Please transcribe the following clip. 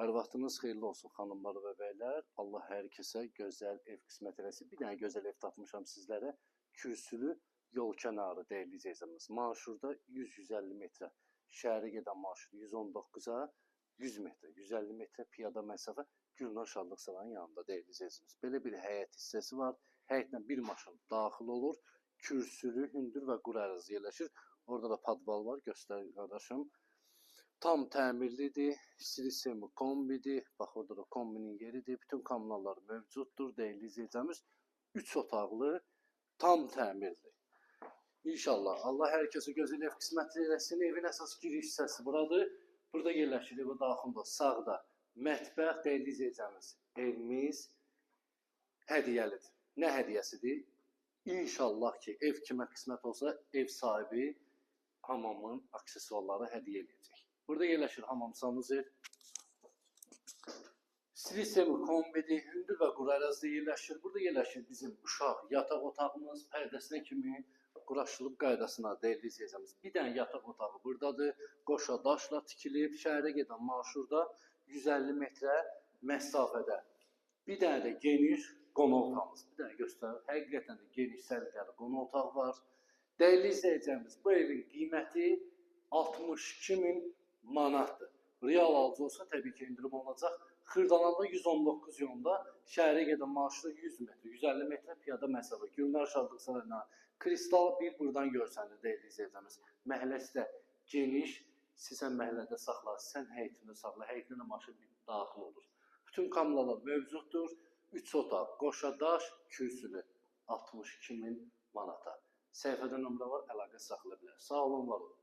Hər vaxtınız xeyirli olsun xanımlar və bəylər. Allah hər kəsə gözəl ev qismət eləsin. Bir dənə gözəl ev tapmışam sizlərə. Kürsülü yol kənarı dəyərli izləyicimiz. Marşurda 100-150 metrə. Şəhərə gedən marşrut 119-a 100 metrə, 150 metrə piyada məsafə Gülnar Şadlıq Sarayının yanında dəyərli izləyicimiz. Belə bir həyət hissəsi var. Həyətlə bir maşın daxil olur. Kürsülü, hündür və quru ərazi yerləşir. Orada da padval var. Göstər qardaşım. Tam təmirlidir, sili kombidir, bax orada da kombinin yeridir, bütün kommunallar mövcuddur, dəyərli izləyicimiz. 3 otaqlı, tam təmirli. İnşallah, Allah hər kəsə gözəl ev qismət eləsin. Evin əsas giriş hissəsi buradır. Burada yerləşir, evə daxildə, sağda mətbəx, dəyərli izləyicimiz. Evimiz hədiyyəlidir. Nə hədiyyəsidir? İnşallah ki, ev kimə qismət olsa, ev sahibi hamamın aksesuarları hədiyyə edəcək. Burada yerləşir hamam sanuzel. Sili kombidir, hündür və quru ərazidə yerləşir. Burada yerləşir bizim uşaq yataq otağımız, pərdəsinə kimi quraşılıb qaydasına dəyərli izləyicimiz. Bir dənə yataq otağı buradadır. Qoşa daşla tikilib, şəhərə gedən marşurda 150 metrə məsafədə. Bir dənə də geniş qonaq otağımız. Bir dənə göstərir. Həqiqətən də geniş səliqəli qonaq otağı var. Dəyərli izləyicimiz, bu evin qiyməti 62.000 manatdır. Real alıcı olsa təbii ki indirim olacaq. Xırdalanda 119 yolunda, şəhərə gedən marşrutu 100 metr, 150 metrə piyada məsafə. Gülnar Şadlıq Sarayına kristal bir buradan görsənir dəyərli izləyicimiz. Məhəlləsi də geniş, sən məhəllədə saxla, sən həyətində saxla, həyətində maşın daxil olur. Bütün kommunallar mövcuddur. 3 otaq, qoşa daş, kürsülü 62.000 manata. Səhifədə nömrə var, əlaqə saxlaya bilər. Sağ olun, var olun.